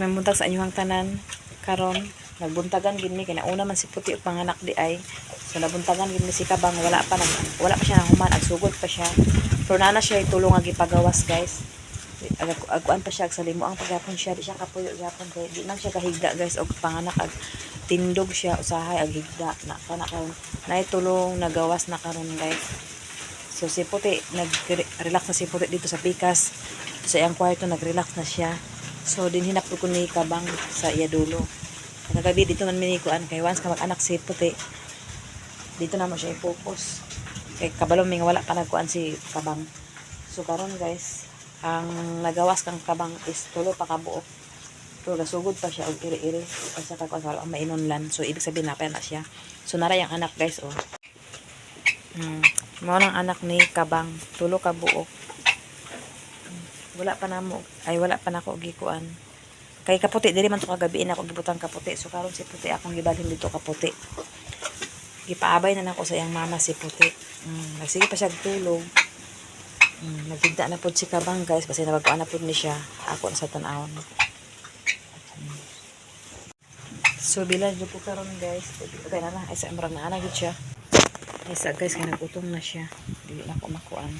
may buntag sa inyong tanan karon nagbuntagan gid mi kay nauna man si puti ug panganak di ay. So nabuntagan gid mi si kabang wala pa siya nahuman ag sugod pa siya. Pero nana siya tulong ag ipagawas guys. Aguan pa siya sa limo ang pagyapon siya di siya kapuyo gyapon kay di man siya kahigda guys og panganak ag tindog siya usahay ag higda na kana karon naitulong nagawas na karon guys. So si puti nag-relax na si puti dito sa pikas sa iyang kwarto nag-relax na siya. So din hinapod ko ni kabang sa iya dulo. Nagabi dito man minikuan kay once ka mag-anak si puti dito na mo siya i-focus kay kabalo may wala pa nagkuan si kabang. So karon guys ang nagawas kang kabang is tulo pa kabuok pero nasugod pa siya og iri-iri kasi kakuan wala ang mainunlan. So ibig sabihin napay na siya. So nara yang anak guys oh. Mao nang anak ni kabang tulo ka buok. Wala pa nako gikuan kay kaputi diri man to kagabi na ako gibutang kaputi. So karon si puti akong gibalhin dito kaputi gipaabay na nako sa iyang mama si puti. Nagsige pa siya tulog. Nagtigda na pod si kabang guys kasi nabagkuan na pod ni siya ako na sa tan-awon. So bilang ko karon guys okay na ay sa amrang na gid siya. Isa guys kay nagutom na siya. Dili na ko makuan.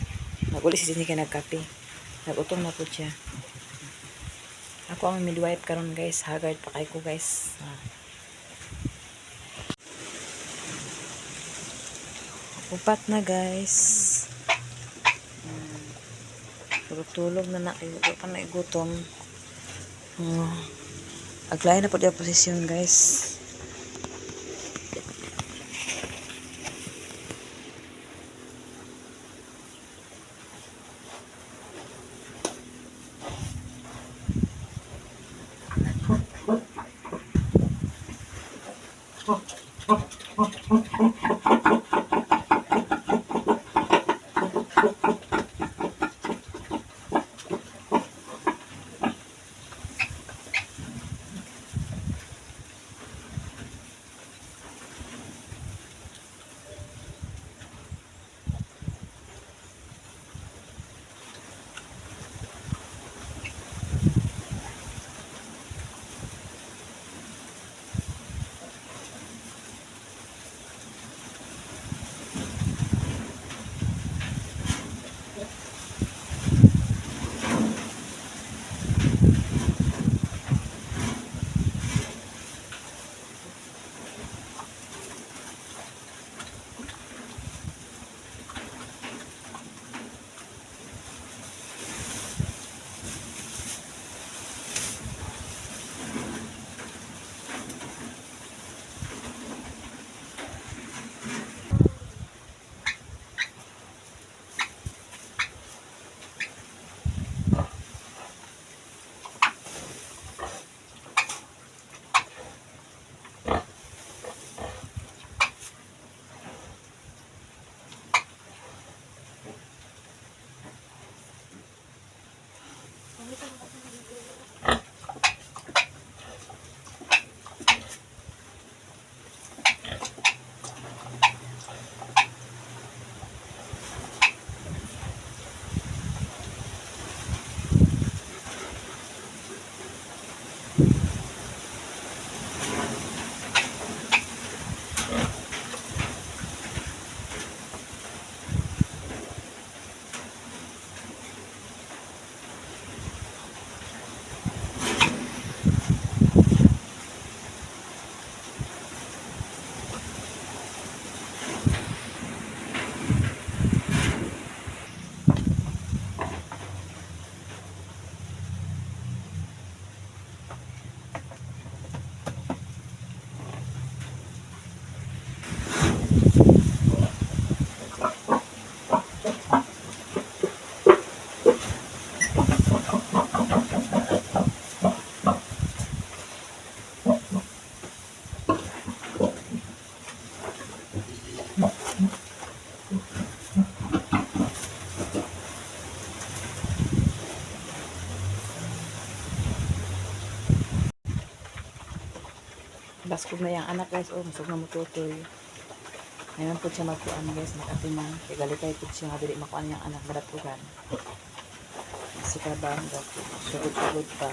Naguli si sini kay nagkape. Nagutom na po siya. Ako ang midwife karon guys. Haggard pa kay ko guys. Upat na guys. Tulog na kayo pa na igutom. Aglay na po diya posisyon guys. Baskog na yung anak guys. Oh, masog na mututoy. Ngayon po siya magkuhan guys. Nakatimang. Kaya galikay po siya nga dili makuhan yung anak. Badatugan. Si kabang. Sugod-sugod pa.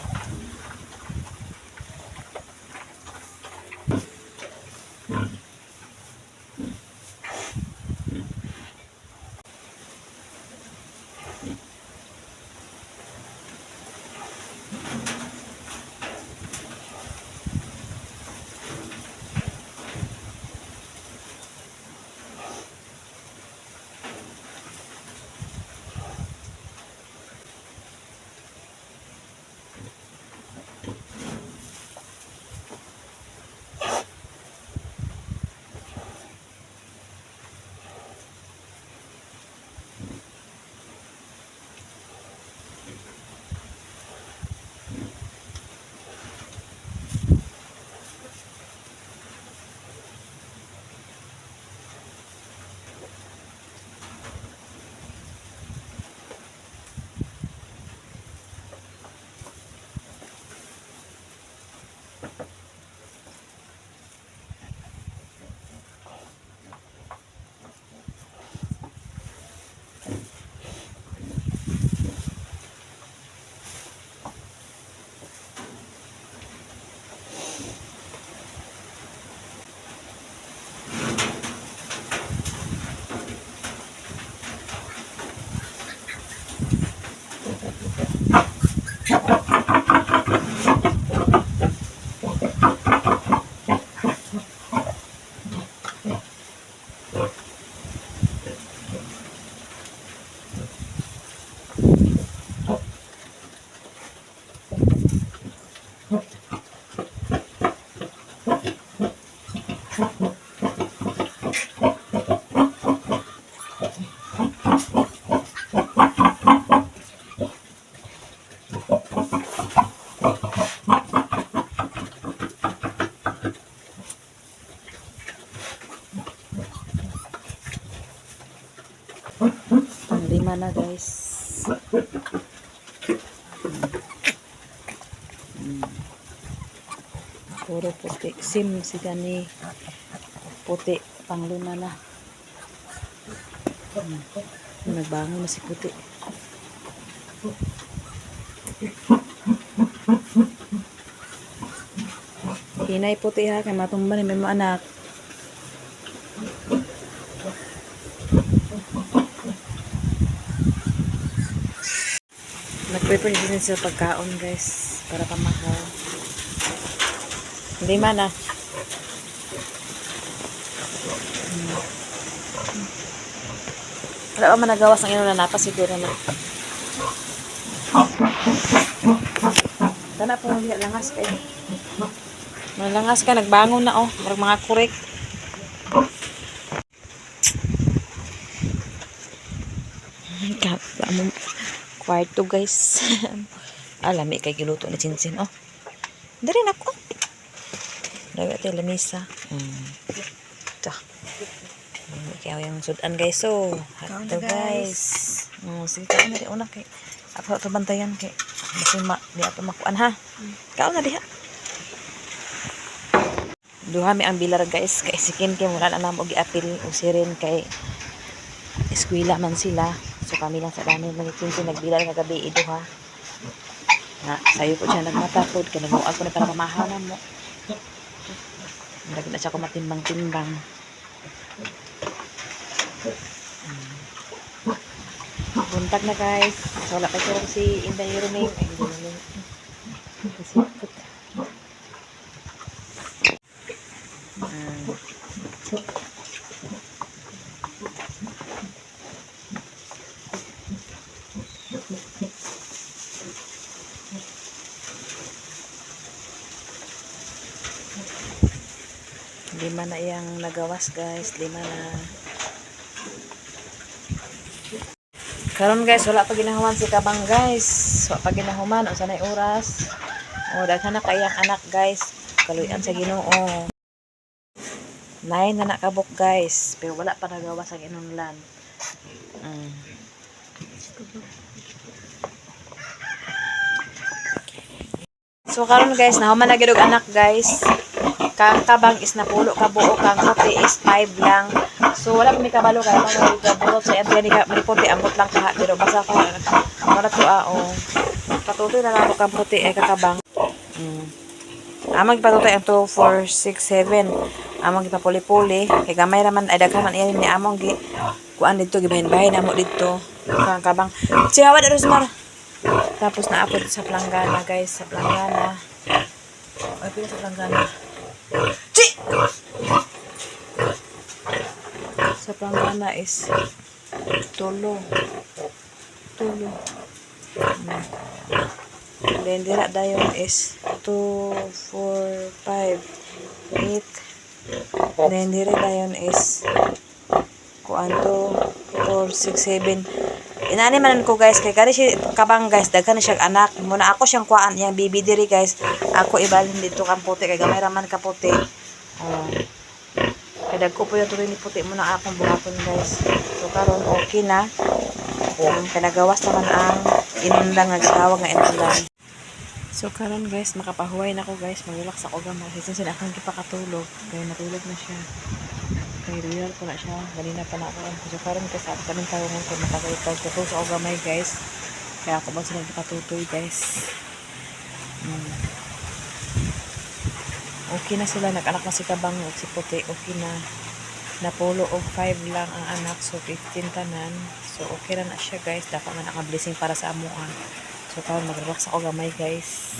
na guys. Puro puti. Sim si gani. Puti. Pang-5 na. Nagbangon na si puti. Hinay puti ha. Kaya matumba ni may mga anak. Nag-prepare din sa pagkaon guys. Para pamakaw. Hindi man ah. Wala pa man nagawas ang inuna na siguro na. Tana po hindi langas kayo. Malangas ka, nagbangon na oh. Mga kurek. Kwarto guys. Alami kay giluto ni Chinsin oh. Dari na ko. Dawi ate lamisa. Ito. Kaya yung sudan guys so. Ito guys. Sige ka na di una kay. Ako ito bantayan kay. Basta di ato makuan ha. Kao na diha. Duha mi ang bilar guys. Kay sikin kay mula na namo giapil usirin kay eskwela man sila. So kami lang sa dami Chinsin nagbilar kagabi iduha. Na sayo po siya nagmatapod kay nagmuag ko na para mamahanan mo. Lagi na siya ko matimbang-timbang. Buntag na guys. So, wala kasi si Inday Ruming. Ay, hindi namin. Kasipot. Lima na iyang nagawas guys. 5 na. Karon guys, wala pa ginahuman si Kabang guys. Wala pa ginahuman. O sanay oras. O, daghan na kayang anak guys. Kaluyan sa Ginoo. 9 na nakabok guys. Pero wala pa nagawas ang inunlan. So karon guys, nahuman na gid og anak guys. Kang Kabang is napulo ka buo, kang puti is 5 lang. So wala pa mi kabalo kay mga gabulot sa ente ni puti ambot lang ka pero basa ko para to patutoy na lang kang puti ay kakabang. Amang patutoy ang 2 4 6 7. Amang gipapuli-puli kay gamay raman ay daghan man iya ni among gi kuan didto gibahin-bahin namo didto kang Kabang. Siya wala Rosmar. Tapos naapod sa planggana guys, sa planggana. Ay pila sa planggana. Sa planggana is tulo. Then dira dayon is 2 4 5 8. Then dira dayon is kuan to 4 6 7. Inani man ko guys kay kani si Kabang guys daghan na siya anak muna ako siyang kuan yang bibi diri guys ako ibalhin dito kang puti kay gamay raman ka puti kay dagko po yung tuloy ni puti muna akong buhaton guys so karon okay na kay nagawas naman ang inundang nagsawag nga inundang so karon guys makapahuway na ko guys mag-relax ako gamay kasi sila akong gipakatulog kay natulog na siya kay real ko na siya ganina pa na ako so karon kasi ako kaming tarungan ko makakalitag ko sa ako gamay guys kaya ako ba sila nagpatutoy guys okay na sila nag-anak na si Kabang o si Puti okay na napulo og 5 lang ang anak so 15 tanan so okay na na siya guys dapat man naka-blessing para sa amuan so karon mag-relax ako gamay guys